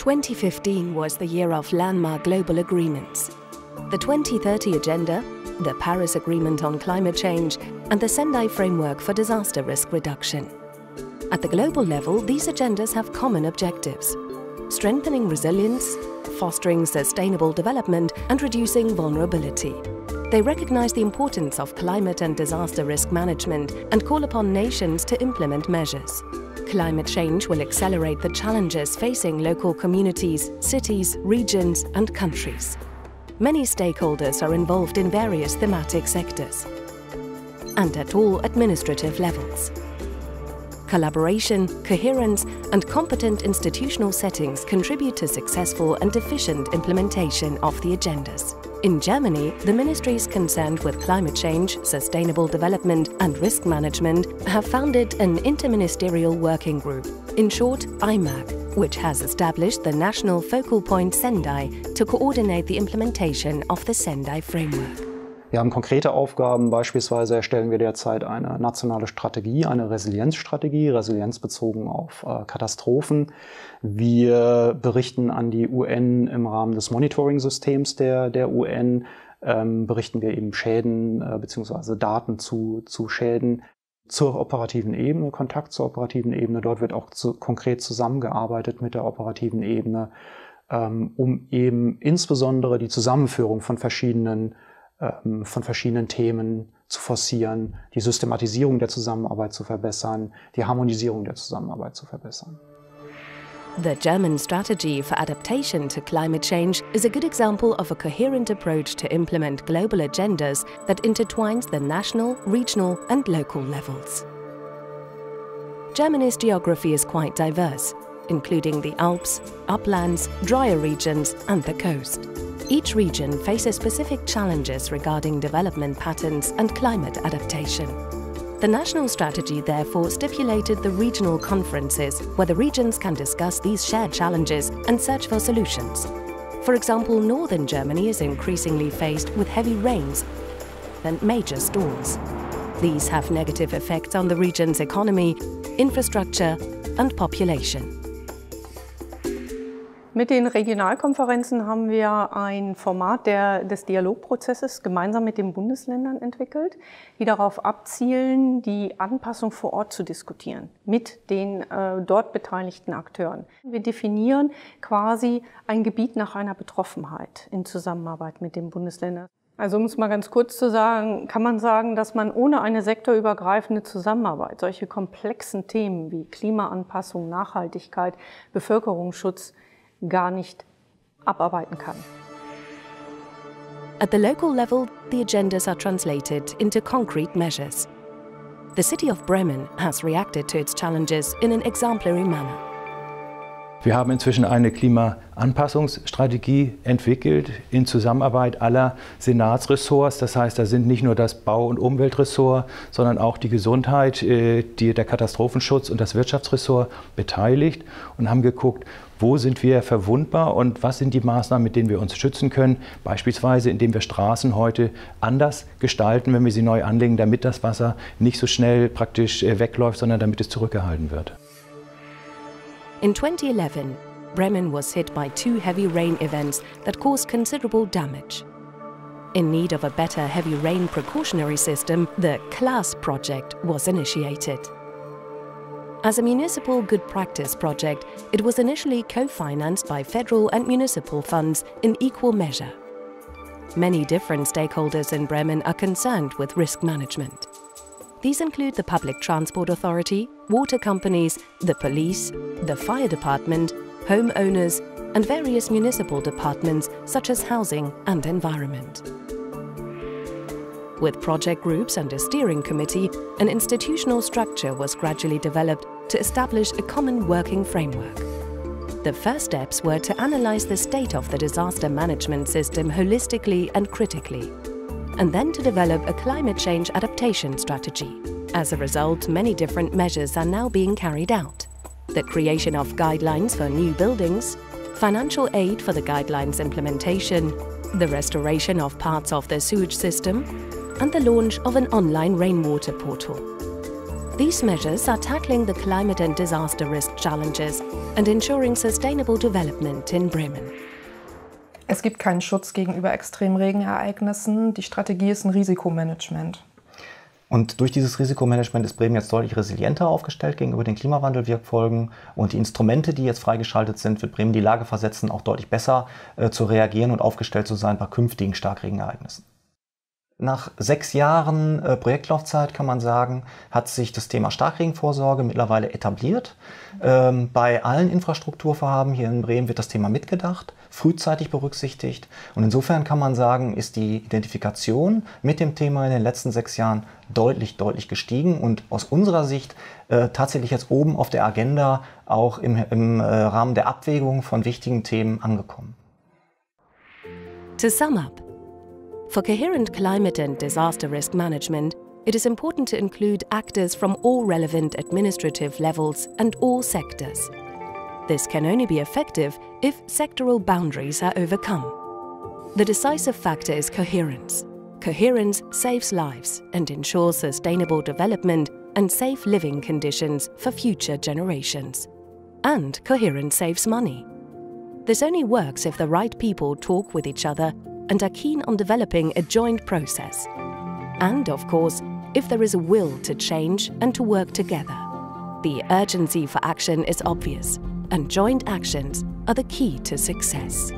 2015 was the year of landmark global agreements. The 2030 Agenda, the Paris Agreement on Climate Change, and the Sendai Framework for Disaster Risk Reduction. At the global level, these agendas have common objectives: strengthening resilience, fostering sustainable development, and reducing vulnerability. They recognize the importance of climate and disaster risk management and call upon nations to implement measures. Climate change will accelerate the challenges facing local communities, cities, regions, and countries. Many stakeholders are involved in various thematic sectors and at all administrative levels. Collaboration, coherence, and competent institutional settings contribute to successful and efficient implementation of the agendas. In Germany, the ministries concerned with climate change, sustainable development, and risk management have founded an interministerial working group, in short IMAG, which has established the national focal point Sendai to coordinate the implementation of the Sendai Framework. Wir haben konkrete Aufgaben, beispielsweise erstellen wir derzeit eine nationale Strategie, eine Resilienzstrategie, resilienzbezogen auf Katastrophen. Wir berichten an die UN im Rahmen des Monitoring-Systems der UN, berichten wir eben Schäden bzw. Daten zu Schäden. Zur operativen Ebene, Kontakt zur operativen Ebene, dort wird auch konkret zusammengearbeitet mit der operativen Ebene, um eben insbesondere die Zusammenführung von verschiedenen Themen zu forcieren, die Systematisierung der Zusammenarbeit zu verbessern, die Harmonisierung der Zusammenarbeit zu verbessern. The German strategy for adaptation to climate change is a good example of a coherent approach to implement global agendas that intertwines the national, regional, and local levels. Germany's geography is quite diverse, including the Alps, uplands, drier regions, and the coast. Each region faces specific challenges regarding development patterns and climate adaptation. The national strategy therefore stipulated the regional conferences where the regions can discuss these shared challenges and search for solutions. For example, northern Germany is increasingly faced with heavy rains and major storms. These have negative effects on the region's economy, infrastructure and population. Mit den Regionalkonferenzen haben wir ein Format des Dialogprozesses gemeinsam mit den Bundesländern entwickelt, die darauf abzielen, die Anpassung vor Ort zu diskutieren mit den dort beteiligten Akteuren. Wir definieren quasi ein Gebiet nach einer Betroffenheit in Zusammenarbeit mit den Bundesländern. Also um es mal ganz kurz zu sagen, kann man sagen, dass man ohne eine sektorübergreifende Zusammenarbeit solche komplexen Themen wie Klimaanpassung, Nachhaltigkeit, Bevölkerungsschutz gar nicht abarbeiten kann. At the local level, the agendas are translated into concrete measures. The city of Bremen has reacted to its challenges in an exemplary manner. Wir haben inzwischen eine Klimaanpassungsstrategie entwickelt in Zusammenarbeit aller Senatsressorts. Das heißt, da sind nicht nur das Bau- und Umweltressort, sondern auch die Gesundheit, der Katastrophenschutz und das Wirtschaftsressort beteiligt und haben geguckt, wo sind wir verwundbar und was sind die Maßnahmen, mit denen wir uns schützen können. Beispielsweise, indem wir Straßen heute anders gestalten, wenn wir sie neu anlegen, damit das Wasser nicht so schnell praktisch wegläuft, sondern damit es zurückgehalten wird. In 2011, Bremen was hit by two heavy rain events that caused considerable damage. In need of a better heavy rain precautionary system, the CLAS project was initiated. As a municipal good practice project, it was initially co-financed by federal and municipal funds in equal measure. Many different stakeholders in Bremen are concerned with risk management. These include the Public Transport Authority, water companies, the police, the fire department, homeowners, and various municipal departments such as housing and environment. With project groups and a steering committee, an institutional structure was gradually developed to establish a common working framework. The first steps were to analyze the state of the disaster management system holistically and critically, and then to develop a climate change adaptation strategy. As a result, many different measures are now being carried out. The creation of guidelines for new buildings, financial aid for the guidelines implementation, the restoration of parts of the sewage system, and the launch of an online rainwater portal. These measures are tackling the climate and disaster risk challenges and ensuring sustainable development in Bremen. Es gibt keinen Schutz gegenüber Extremregenereignissen. Die Strategie ist ein Risikomanagement. Und durch dieses Risikomanagement ist Bremen jetzt deutlich resilienter aufgestellt gegenüber den Klimawandelwirkfolgen. Und die Instrumente, die jetzt freigeschaltet sind, wird Bremen in die Lage versetzen, auch deutlich besser zu reagieren und aufgestellt zu sein bei künftigen Starkregenereignissen. Nach 6 Jahren Projektlaufzeit kann man sagen, hat sich das Thema Starkregenvorsorge mittlerweile etabliert. Bei allen Infrastrukturvorhaben hier in Bremen wird das Thema mitgedacht, frühzeitig berücksichtigt. Und insofern kann man sagen, ist die Identifikation mit dem Thema in den letzten 6 Jahren deutlich gestiegen und aus unserer Sicht tatsächlich jetzt oben auf der Agenda auch im Rahmen der Abwägung von wichtigen Themen angekommen. To sum up, for coherent climate and disaster risk management, it is important to include actors from all relevant administrative levels and all sectors. This can only be effective if sectoral boundaries are overcome. The decisive factor is coherence. Coherence saves lives and ensures sustainable development and safe living conditions for future generations. And coherence saves money. This only works if the right people talk with each other and are keen on developing a joint process. And, of course, if there is a will to change and to work together. The urgency for action is obvious, and joint actions are the key to success.